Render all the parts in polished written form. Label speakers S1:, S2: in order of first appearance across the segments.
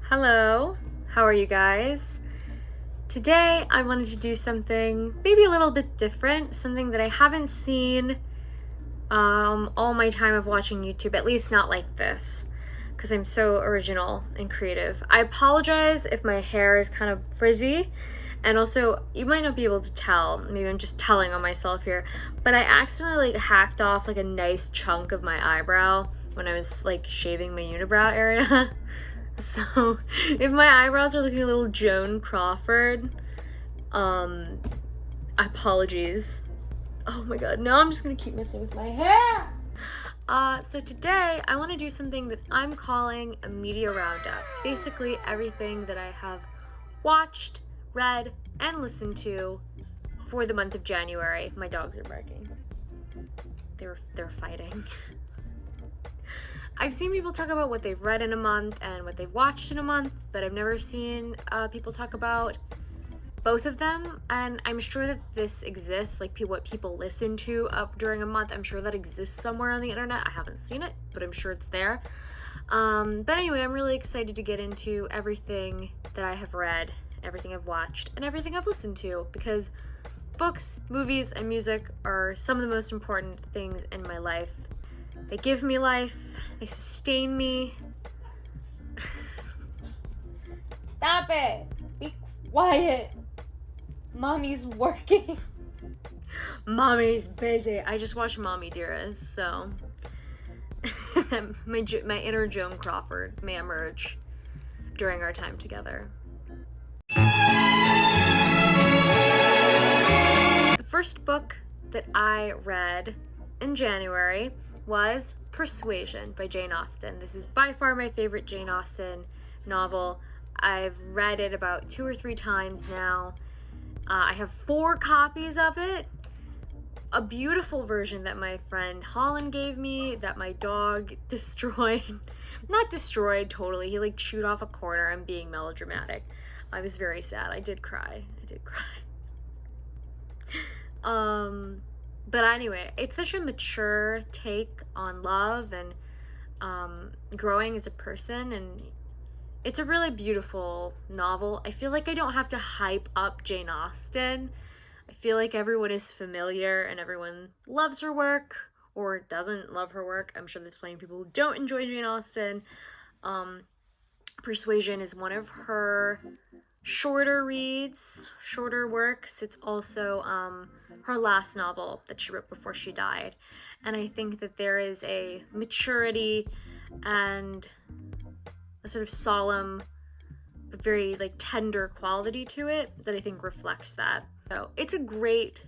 S1: Hello, how are you guys? Today I wanted to do something maybe a little bit different, something that I haven't seen all my time of watching YouTube, at least not like this, because I'm so original and creative. I apologize if my hair is kind of frizzy, and also you might not be able to tell, maybe I'm just telling on myself here, but I accidentally hacked off a nice chunk of my eyebrow when I was shaving my unibrow area. So, if my eyebrows are looking a little Joan Crawford, um, apologies. Oh my god, now I'm just gonna keep messing with my hair! So today I want to do something that I'm calling a media roundup. Basically, everything that I have watched, read, and listened to for the month of January. My dogs are barking. They're fighting. I've seen people talk about what they've read in a month and what they've watched in a month, but I've never seen people talk about both of them. And I'm sure that this exists, what people listen to during a month. I'm sure that exists somewhere on the internet. I haven't seen it, but I'm sure it's there. But anyway, I'm really excited to get into everything that I have read, everything I've watched, and everything I've listened to, because books, movies, and music are some of the most important things in my life. They give me life, they sustain me. Stop it! Be quiet! Mommy's working. Mommy's busy. I just watched Mommy Dearest, so my inner Joan Crawford may emerge during our time together. The first book that I read in January was Persuasion by Jane Austen. This is by far my favorite Jane Austen novel. I've read it about 2 or 3 times now. I have 4 copies of it. A beautiful version that my friend Holland gave me that my dog destroyed. Not destroyed totally. He chewed off a corner. I'm being melodramatic. I was very sad. I did cry. But anyway, it's such a mature take on love and growing as a person, and it's a really beautiful novel. I feel like I don't have to hype up Jane Austen. I feel like everyone is familiar and everyone loves her work or doesn't love her work. I'm sure there's plenty of people who don't enjoy Jane Austen. Persuasion is one of her shorter reads, shorter works. It's also her last novel that she wrote before she died. And I think that there is a maturity and a sort of solemn, but very tender quality to it that I think reflects that. So it's a great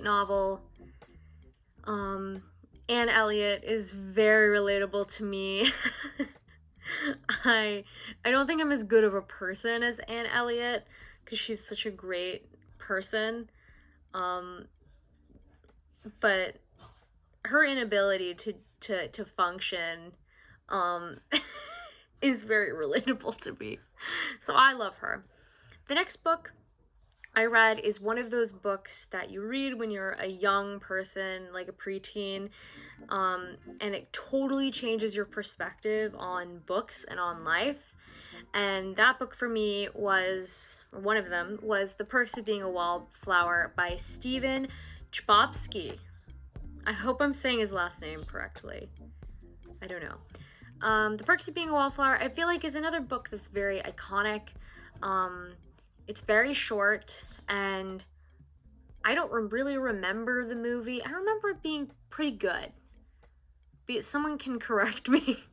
S1: novel. Anne Elliot is very relatable to me. I don't think I'm as good of a person as Anne Elliot because she's such a great person. But her inability to function is very relatable to me. So I love her. The next book I read is one of those books that you read when you're a young person, like a preteen, and it totally changes your perspective on books and on life. And that book for me one of them was The Perks of Being a Wallflower by Stephen Chbosky. I hope I'm saying his last name correctly. I don't know. The Perks of Being a Wallflower, I feel like, is another book that's very iconic. It's very short, and I don't really remember the movie. I remember it being pretty good. Someone can correct me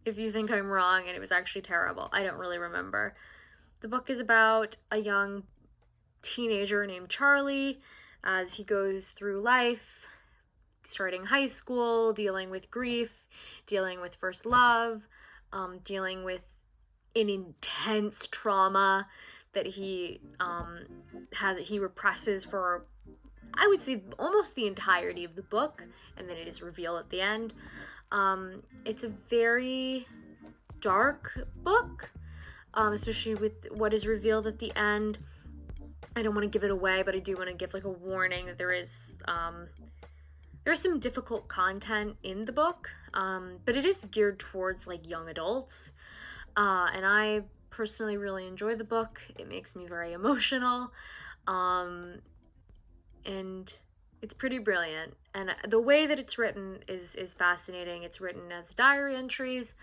S1: if you think I'm wrong and it was actually terrible. I don't really remember. The book is about a young teenager named Charlie as he goes through life, starting high school, dealing with grief, dealing with first love, dealing with an intense trauma that he represses for, I would say, almost the entirety of the book, and then it is revealed at the end. It's a very dark book, especially with what is revealed at the end. I don't want to give it away, but I do want to give a warning that there's some difficult content in the book, but it is geared towards young adults. And I personally really enjoy the book. It makes me very emotional. And it's pretty brilliant. And the way that it's written is fascinating. It's written as diary entries.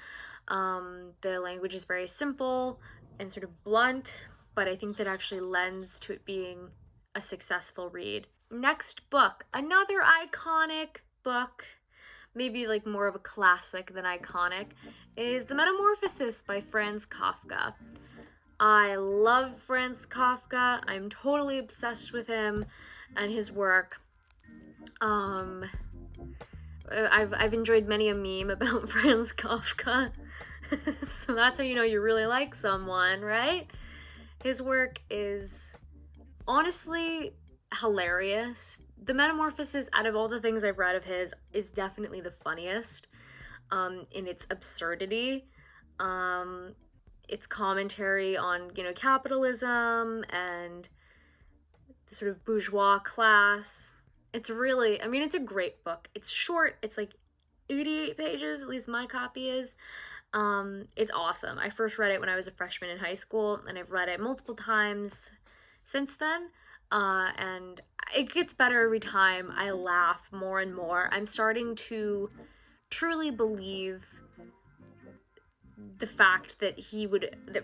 S1: The language is very simple and sort of blunt, but I think that actually lends to it being a successful read. Next book, another iconic book, maybe like more of a classic than iconic, is The Metamorphosis by Franz Kafka. I love Franz Kafka. I'm totally obsessed with him and his work. I've enjoyed many a meme about Franz Kafka. So that's how you know you really like someone, right? His work is honestly hilarious. The Metamorphosis, out of all the things I've read of his, is definitely the funniest in its absurdity. Its commentary on, capitalism and the sort of bourgeois class. It's really, I mean, it's a great book. It's short. It's like 88 pages, at least my copy is. It's awesome. I first read it when I was a freshman in high school, and I've read it multiple times since then. And it gets better every time. I laugh more and more. I'm starting to truly believe the fact that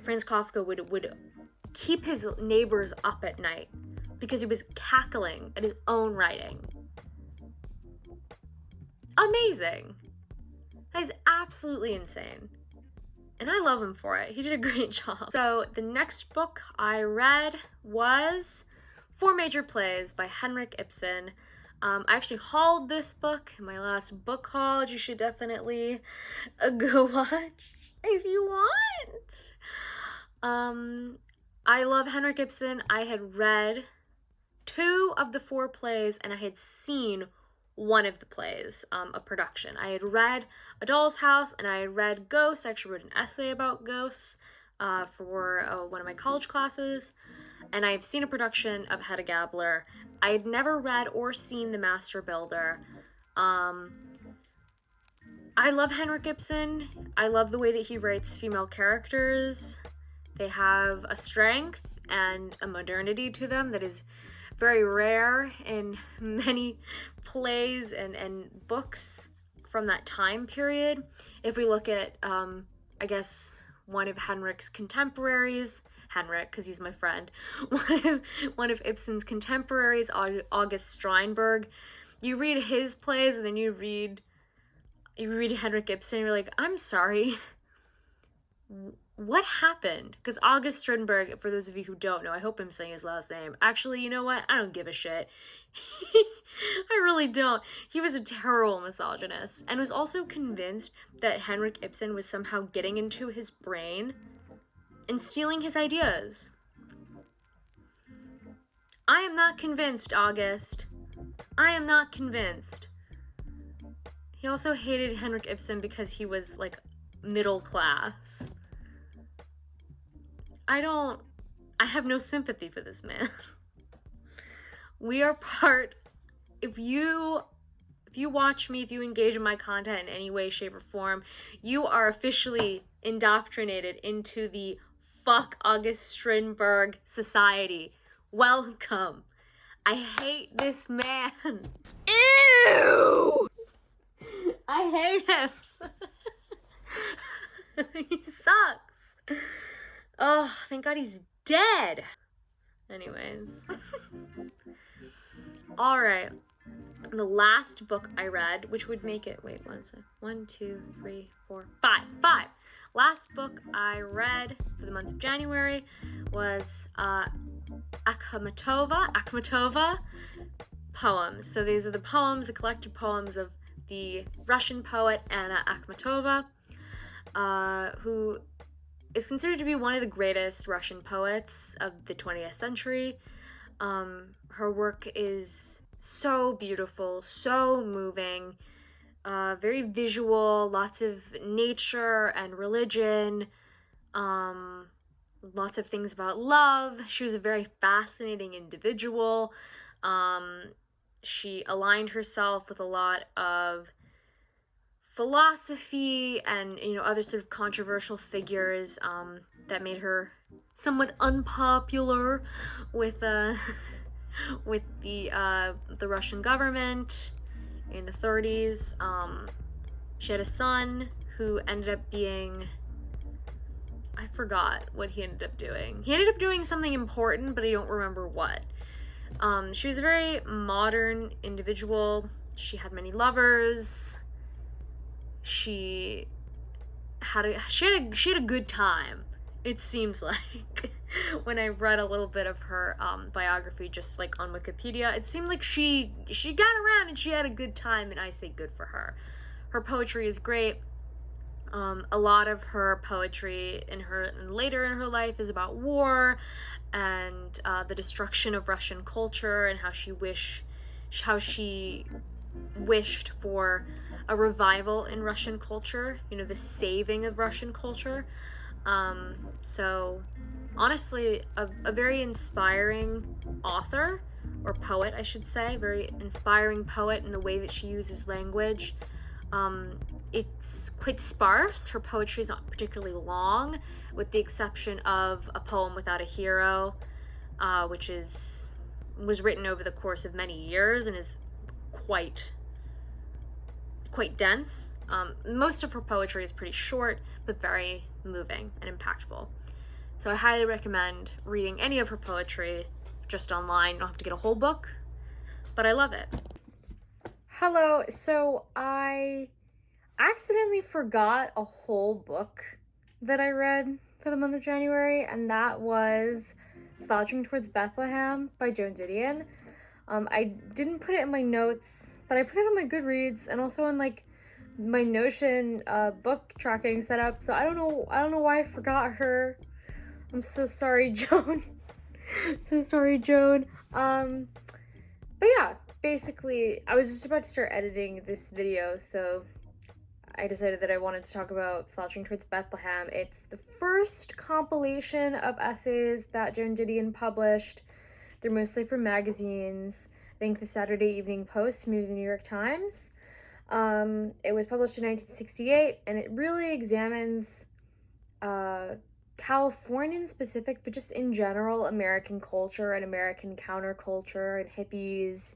S1: Franz Kafka would keep his neighbors up at night because he was cackling at his own writing. Amazing. That is absolutely insane. And I love him for it. He did a great job. So the next book I read was Four Major Plays by Henrik Ibsen. I actually hauled this book in my last book haul. You should definitely go watch if you want. I love Henrik Ibsen. I had read 2 of the 4 plays, and I had seen one of the plays, a production. I had read A Doll's House, and I had read Ghosts. I actually wrote an essay about Ghosts for one of my college classes, and I've seen a production of Hedda Gabler. I had never read or seen The Master Builder. I love Henrik Ibsen. I love the way that he writes female characters. They have a strength and a modernity to them that is very rare in many plays and books from that time period. If we look at, I guess, one of Henrik's contemporaries, Henrik, because he's my friend, one of Ibsen's contemporaries, August Strindberg, you read his plays and then you read Henrik Ibsen and you're like, I'm sorry, what happened? Because August Strindberg, for those of you who don't know, I hope I'm saying his last name. Actually, you know what? I don't give a shit. I really don't. He was a terrible misogynist and was also convinced that Henrik Ibsen was somehow getting into his brain and stealing his ideas. I am not convinced, August. I am not convinced. He also hated Henrik Ibsen because he was, like, middle class. I have no sympathy for this man. We are part, if you watch me, if you engage in my content in any way, shape, or form, you are officially indoctrinated into the fuck August Strindberg society. Welcome. I hate this man. Ew! I hate him. He sucks. Oh, thank God he's dead. Anyways. Alright. The last book I read, which would make it, wait, 1, 2, 3, 4, 5. Last book I read for the month of January was Akhmatova poems. So these are the poems, the collected poems of the Russian poet Anna Akhmatova, who is considered to be one of the greatest Russian poets of the 20th century. Her work is so beautiful, so moving, very visual, lots of nature and religion, lots of things about love. She was a very fascinating individual. She aligned herself with a lot of philosophy and, other sort of controversial figures that made her somewhat unpopular with with the Russian government in the 30s. She had a son who ended up being, I forgot what he ended up doing. He ended up doing something important, but I don't remember what. She was a very modern individual. She had many lovers. She had a good time. It seems like when I read a little bit of her biography, just like on Wikipedia, it seemed like she got around and she had a good time, and I say good for her. Her poetry is great. A lot of her poetry later in her life is about war and the destruction of Russian culture, and how she wished for a revival in Russian culture, the saving of Russian culture. So honestly, a very inspiring author, or poet, I should say, very inspiring poet in the way that she uses language. It's quite sparse. Her poetry is not particularly long, with the exception of a poem without a hero, which was written over the course of many years and is quite dense. Most of her poetry is pretty short, but very moving and impactful. So I highly recommend reading any of her poetry just online. You don't have to get a whole book, but I love it. Hello, so I accidentally forgot a whole book that I read for the month of January, and that was Slouching Towards Bethlehem by Joan Didion. I didn't put it in my notes, but I put it on my Goodreads and also on like my Notion book tracking setup. So I don't know why I forgot her. I'm so sorry, Joan. So sorry, Joan. But yeah, basically, I was just about to start editing this video, so I decided that I wanted to talk about Slouching Towards Bethlehem. It's the first compilation of essays that Joan Didion published. They're mostly from magazines. I think the Saturday Evening Post, maybe the New York Times. It was published in 1968, and it really examines Californian specific, but just in general, American culture and American counterculture and hippies.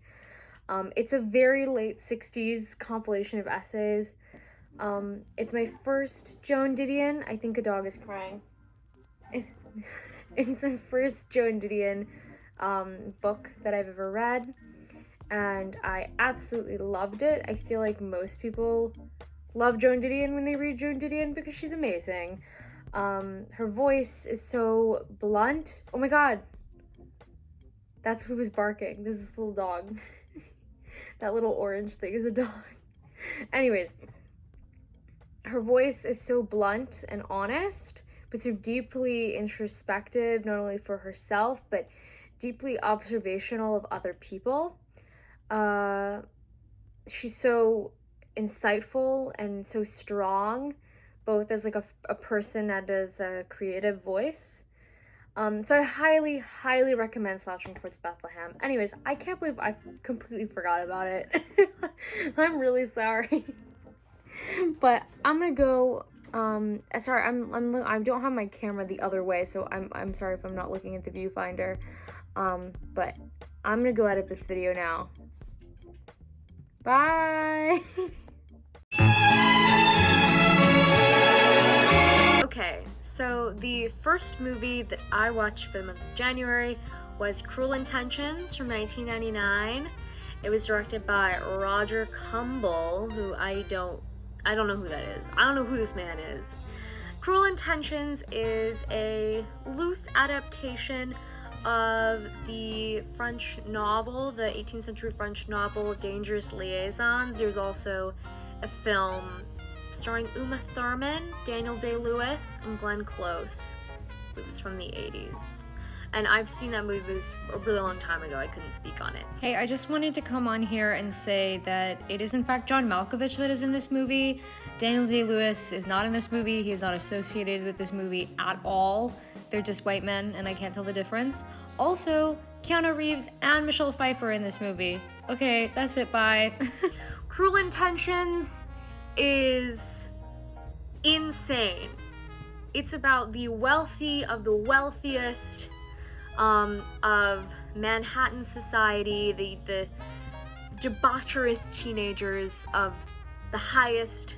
S1: It's a very late 60s compilation of essays. It's my first Joan Didion. I think a dog is crying. It's my first Joan Didion book that I've ever read, and I absolutely loved it. I feel like most people love Joan Didion when they read Joan Didion because she's amazing. Her voice is so blunt. Oh my god, that's who was barking. This is this little dog. That little orange thing is a dog. Anyways, her voice is so blunt and honest, but so deeply introspective, not only for herself, but deeply observational of other people. She's so insightful and so strong, both as like a person and as a creative voice. So I highly, highly recommend Slouching Towards Bethlehem. Anyways, I can't believe I completely forgot about it. I'm really sorry. But I'm gonna go, sorry, I don't have my camera the other way, so I'm sorry if I'm not looking at the viewfinder. But I'm gonna go edit this video now. Bye! Okay, so the first movie that I watched for the month of January was Cruel Intentions from 1999. It was directed by Roger Kumble, who I don't know who that is. I don't know who this man is. Cruel Intentions is a loose adaptation of the French novel, the 18th century French novel Dangerous Liaisons. There's also a film starring Uma Thurman, Daniel Day-Lewis, and Glenn Close. It's from the 80s. And I've seen that movie, but it was a really long time ago. I couldn't speak on it. Hey, I just wanted to come on here and say that it is in fact John Malkovich that is in this movie. Daniel Day-Lewis is not in this movie. He is not associated with this movie at all. They're just white men, and I can't tell the difference. Also, Keanu Reeves and Michelle Pfeiffer in this movie. Okay, that's it, bye. Cruel Intentions is insane. It's about the wealthy of the wealthiest of Manhattan society, the debaucherous teenagers of the highest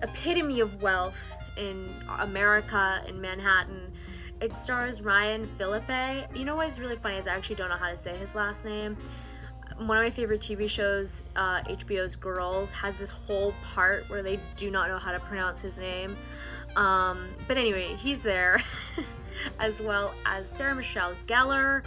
S1: epitome of wealth in America, in Manhattan. It stars Ryan Philippe. You know what's really funny is I actually don't know how to say his last name. One of my favorite TV shows, HBO's Girls, has this whole part where they do not know how to pronounce his name. But anyway, he's there, as well as Sarah Michelle Gellar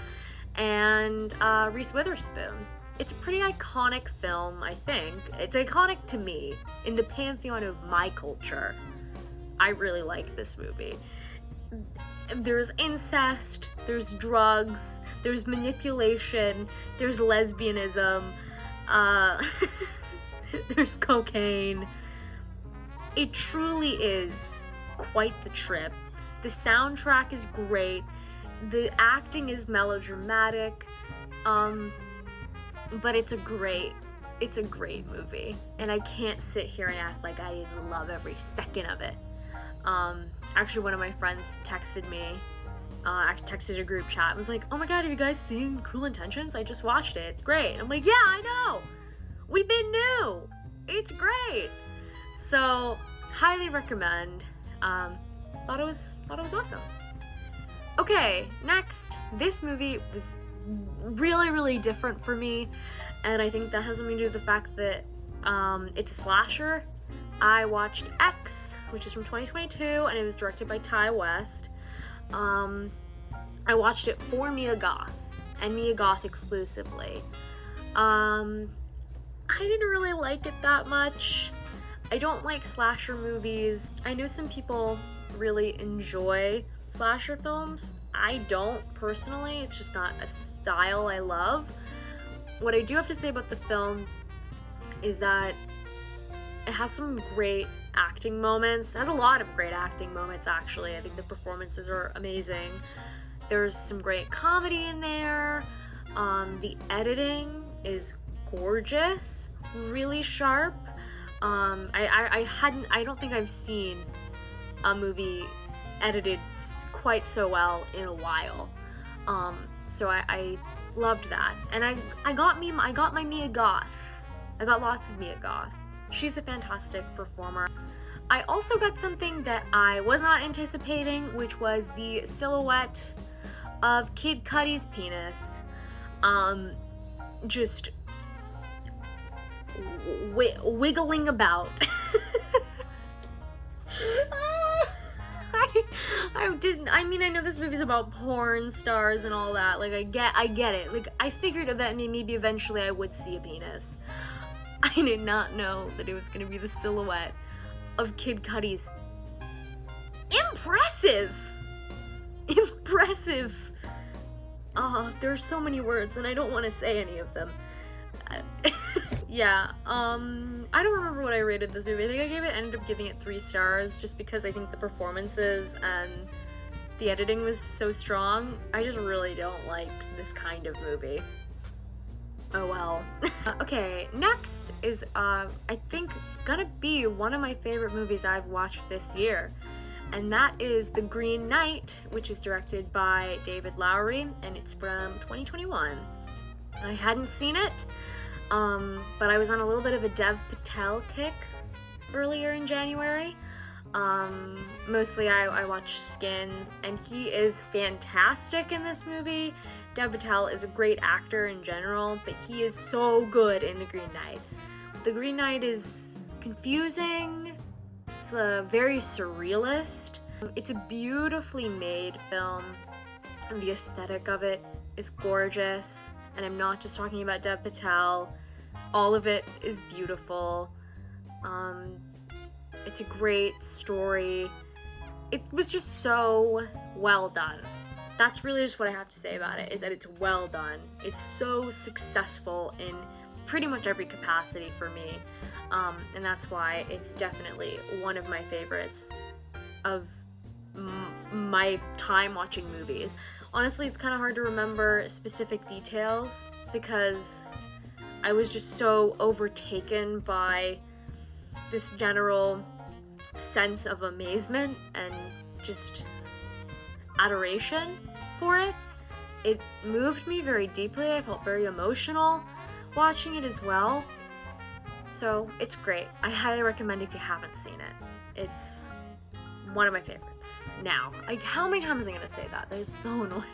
S1: and Reese Witherspoon. It's a pretty iconic film, I think. It's iconic to me in the pantheon of my culture. I really like this movie. There's incest, there's drugs, there's manipulation, there's lesbianism, there's cocaine. It truly is quite the trip. The soundtrack is great, the acting is melodramatic, but it's a great movie, and I can't sit here and act like I love every second of it. Actually, one of my friends texted me, I texted a group chat and was like, oh my god, have you guys seen Cruel Intentions? I just watched it, it's great. I'm like, yeah, I know, we've been new, it's great. So, highly recommend. Thought it was awesome. Okay, next, this movie was really different for me, and I think that has something to do with the fact that it's a slasher. I watched X, which is from 2022, and it was directed by Ty West. I watched it for Mia Goth, and Mia Goth exclusively. I didn't really like it that much. I don't like slasher movies. I know some people really enjoy slasher films. I don't personally, it's just not a style I love. What I do have to say about the film is that it has some great acting moments. It has a lot of great acting moments, actually. I think the performances are amazing. There's some great comedy in there. The editing is gorgeous, really sharp. I don't think I've seen a movie edited quite so well in a while. So I loved that. And I got my Mia Goth. I got lots of Mia Goth. She's a fantastic performer. I also got something that I was not anticipating, which was the silhouette of Kid Cudi's penis. Just wiggling about. I know this movie's about porn stars and all that. Like, I get it. Like, I figured that maybe eventually I would see a penis. I did not know that it was gonna be the silhouette of Kid Cudi's. Impressive! There's so many words, and I don't want to say any of them. Yeah, I don't remember what I rated this movie. I think ended up giving it 3 stars, just because I think the performances and the editing was so strong. I just really don't like this kind of movie. Oh well. Okay, next is, I think, gonna be one of my favorite movies I've watched this year. And that is The Green Knight, which is directed by David Lowery, and it's from 2021. I hadn't seen it, but I was on a little bit of a Dev Patel kick earlier in January. Mostly I watched Skins, and he is fantastic in this movie. Dev Patel is a great actor in general, but he is so good in The Green Knight. The Green Knight is confusing, it's very surrealist. It's a beautifully made film, and the aesthetic of it is gorgeous, and I'm not just talking about Dev Patel. All of it is beautiful. It's a great story. It was just so well done. That's really just what I have to say about it, is that it's well done. It's so successful in pretty much every capacity for me, and that's why it's definitely one of my favorites of my time watching movies. Honestly, it's kind of hard to remember specific details because I was just so overtaken by this general sense of amazement and just adoration for it. It moved me very deeply. I felt very emotional watching it as well. So it's great. I highly recommend if you haven't seen it. It's one of my favorites. Now, how many times am I gonna say that? That is so annoying.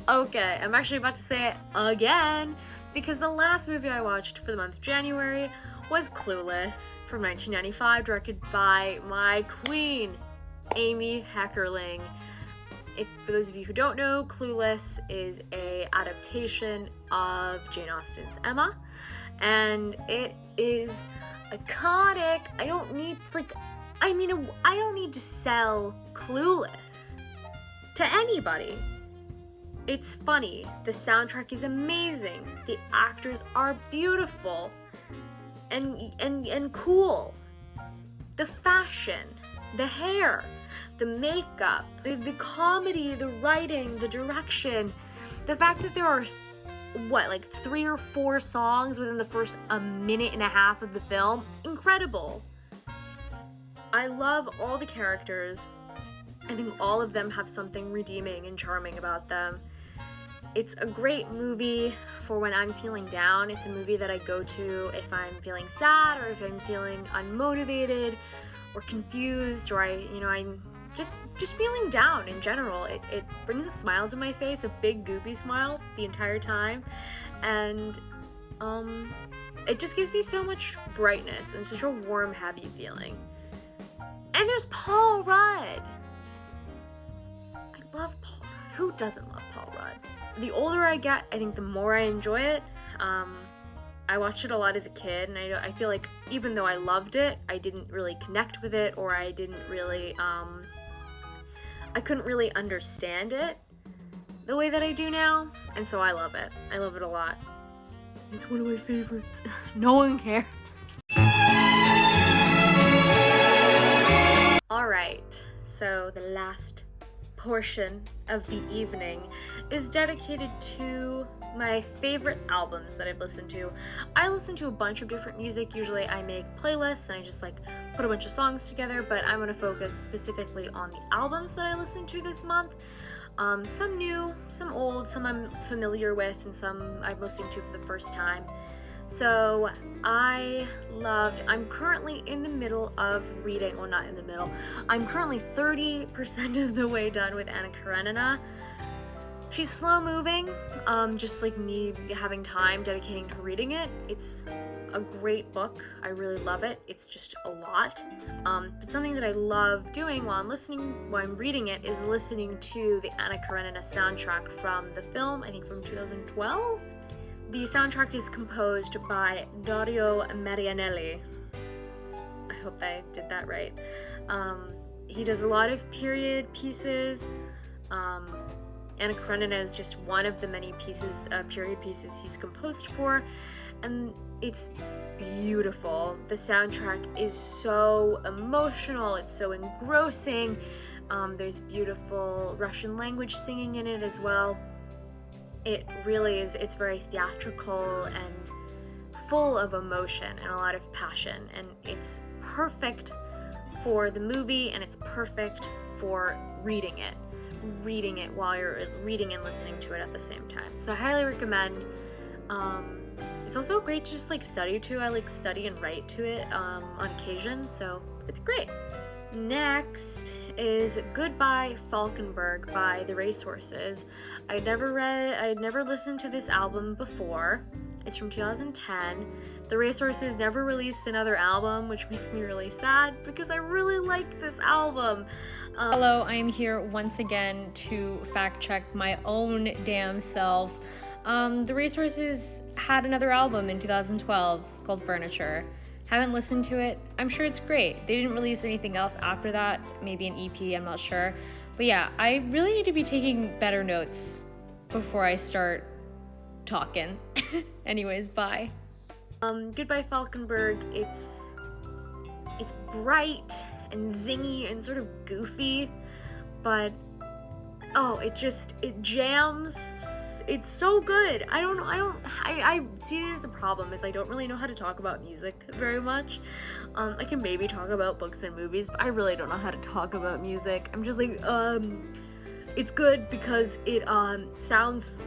S1: Okay, I'm actually about to say it again because the last movie I watched for the month of January was Clueless from 1995, directed by my queen, Amy Heckerling. For those of you who don't know, Clueless is a adaptation of Jane Austen's Emma, and it is iconic. I don't need to sell Clueless to anybody. It's funny, the soundtrack is amazing, the actors are beautiful and cool. The fashion, the hair, the makeup, the comedy, the writing, the direction, the fact that there are, 3 or 4 songs within the first a minute and a half of the film, incredible. I love all the characters. I think all of them have something redeeming and charming about them. It's a great movie for when I'm feeling down. It's a movie that I go to if I'm feeling sad or if I'm feeling unmotivated or confused or I'm just feeling down in general. It brings a smile to my face, a big goofy smile the entire time, and it just gives me so much brightness and such a warm, happy feeling. And there's Paul Rudd. I love Paul Rudd. Who doesn't love Paul Rudd? The older I get, I think the more I enjoy it. I watched it a lot as a kid, and I feel like even though I loved it, I didn't really connect with it, or I didn't really, I couldn't really understand it the way that I do now, and so I love it. I love it a lot. It's one of my favorites. No one cares. Alright, so the last portion of the evening is dedicated to my favorite albums that I've listened to. I listen to a bunch of different music. Usually I make playlists and I just put a bunch of songs together, but I'm going to focus specifically on the albums that I listened to this month. Some new, some old, some I'm familiar with, and some I'm listening to for the first time. So I'm currently in the middle of reading, well, not in the middle, I'm currently 30% of the way done with Anna Karenina. She's slow moving, just like me having time dedicating to reading it. It's a great book. I really love it. It's just a lot. But something that I love doing while I'm reading it is listening to the Anna Karenina soundtrack from the film, I think from 2012. The soundtrack is composed by Dario Marianelli. I hope I did that right. He does a lot of period pieces. Anna Karenina is just one of the many period pieces he's composed for, and it's beautiful. The soundtrack is so emotional, it's so engrossing. There's beautiful Russian language singing in it as well. It really is, it's very theatrical and full of emotion and a lot of passion, and it's perfect for the movie, and it's perfect for reading it while you're reading and listening to it at the same time. So I highly recommend. It's also great to just study to. I study and write to it on occasion, so it's great. Next is Goodbye Falkenberg by The Racehorses. I'd never listened to this album before. It's from 2010. The Racehorses never released another album, which makes me really sad because I really like this album.
S2: Hello, I am here once again to fact check my own damn self. The Racehorses had another album in 2012 called Furniture. Haven't listened to it. I'm sure it's great. They didn't release anything else after that, maybe an EP, I'm not sure. But yeah, I really need to be taking better notes before I start talking. Anyways, bye.
S1: Goodbye Falkenberg, it's bright and zingy and sort of goofy, but it jams. It's so good. I see, here's the problem is I don't really know how to talk about music very much. I can maybe talk about books and movies, but I really don't know how to talk about music. I'm just like, it's good because it, sounds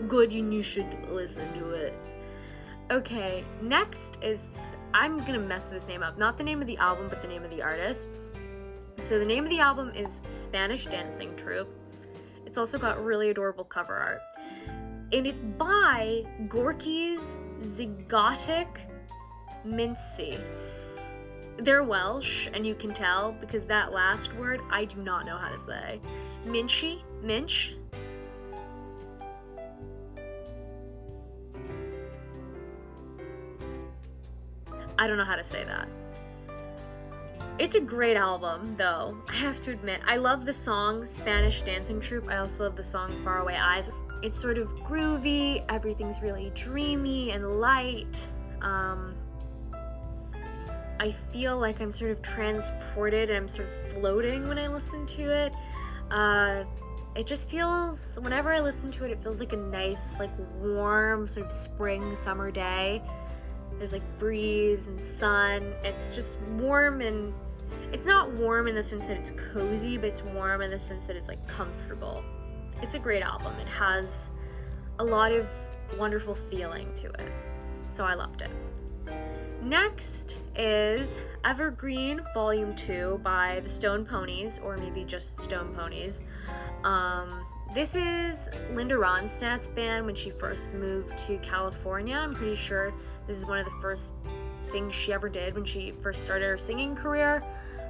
S1: good and you should listen to it. Okay, next is, I'm gonna mess this name up. Not the name of the album, but the name of the artist. So the name of the album is Spanish Dancing Troupe. It's also got really adorable cover art. And it's by Gorky's Zygotic Mincy. They're Welsh, and you can tell because that last word I do not know how to say. Minch? I don't know how to say that. It's a great album, though, I have to admit. I love the song Spanish Dancing Troupe. I also love the song Faraway Eyes. It's sort of groovy, everything's really dreamy and light. I feel like I'm sort of transported and I'm sort of floating when I listen to it. It just feels, whenever I listen to it, it feels like a nice, like warm sort of spring, summer day. There's like breeze and sun. It's just warm, and it's not warm in the sense that it's cozy, but it's warm in the sense that it's like comfortable. It's a great album. It has a lot of wonderful feeling to it. So I loved it. Next is Evergreen Volume 2 by the Stone Ponies, or maybe just Stone Ponies. This is Linda Ronstadt's band when she first moved to California. I'm pretty sure this is one of the first things she ever did when she first started her singing career,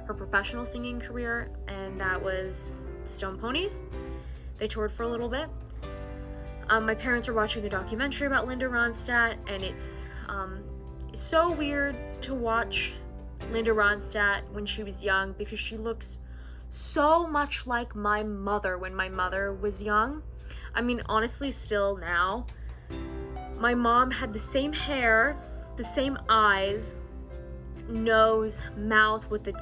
S1: her professional singing career, and that was the Stone Ponies. They toured for a little bit. My parents were watching a documentary about Linda Ronstadt, and it's so weird to watch Linda Ronstadt when she was young because she looks so much like my mother when my mother was young. I mean, honestly, still now. My mom had the same hair, the same eyes, nose, mouth with the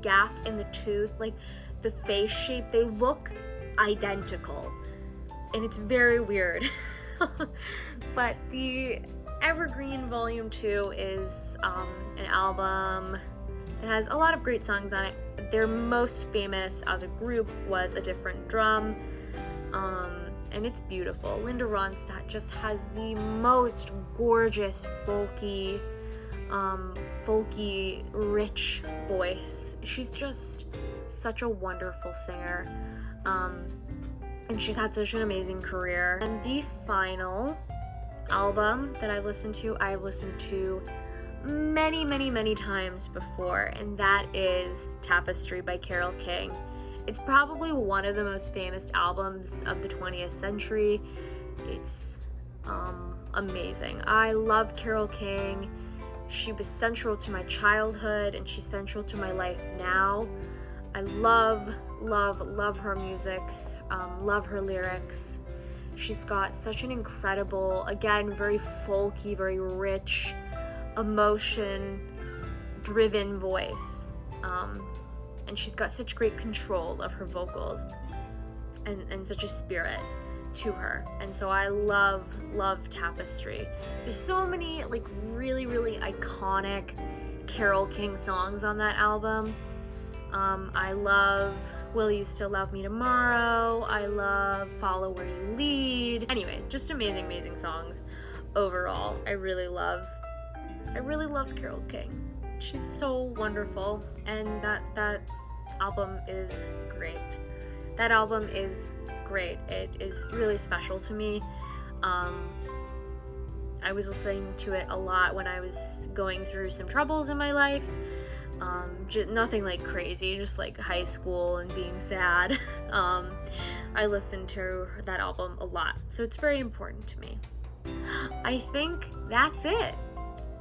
S1: gap in the tooth, like the face shape. They look identical, and it's very weird. But the Evergreen Volume 2 is an album. It has a lot of great songs on it. Their most famous as a group was A Different Drum, and it's beautiful. Linda Ronstadt just has the most gorgeous, folky, rich voice. She's just such a wonderful singer, and she's had such an amazing career. And the final album that I've listened to many times before, and that is Tapestry by Carole King. It's probably one of the most famous albums of the 20th century. It's amazing. I love Carole King. She was central to my childhood, and she's central to my life now. I love her music, love her lyrics. She's got such an incredible, again, very folky, very rich, emotion-driven voice. And she's got such great control of her vocals and such a spirit to her. And so I love Tapestry. There's so many like really iconic Carole King songs on that album. I love Will You Still Love Me Tomorrow? I love Follow Where You Lead. Anyway, just amazing songs overall. I really love Carole King. She's so wonderful, and that album is great. That album is great. It is really special to me. I was listening to it a lot when I was going through some troubles in my life. Nothing like crazy, just like high school and being sad. I listened to that album a lot, so it's very important to me. I think that's it.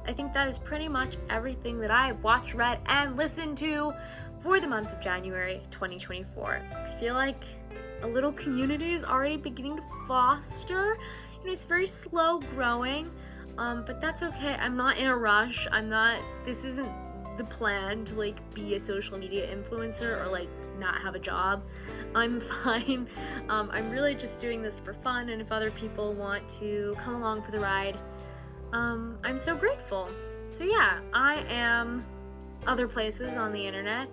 S1: I think that is pretty much everything that I have watched, read, and listened to for the month of January 2024. I feel like a little community is already beginning to foster. You know, it's very slow growing, but that's okay. I'm not in a rush. This isn't the plan to like be a social media influencer or like not have a job, I'm fine. I'm really just doing this for fun, and if other people want to come along for the ride, I'm so grateful. So yeah, I am other places on the internet.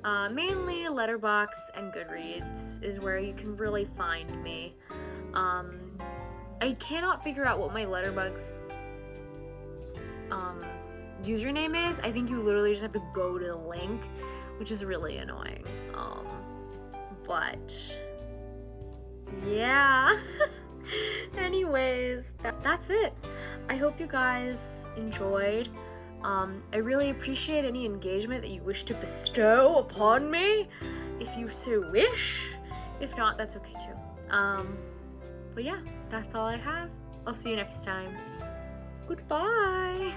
S1: Mainly Letterboxd and Goodreads is where you can really find me. I cannot figure out what my Letterboxd username is. I think you literally just have to go to the link, which is really annoying. But yeah. Anyways, that's it. I hope you guys enjoyed. I really appreciate any engagement that you wish to bestow upon me, if you so wish. If not, that's okay too. But yeah, that's all I have. I'll see you next time. Goodbye.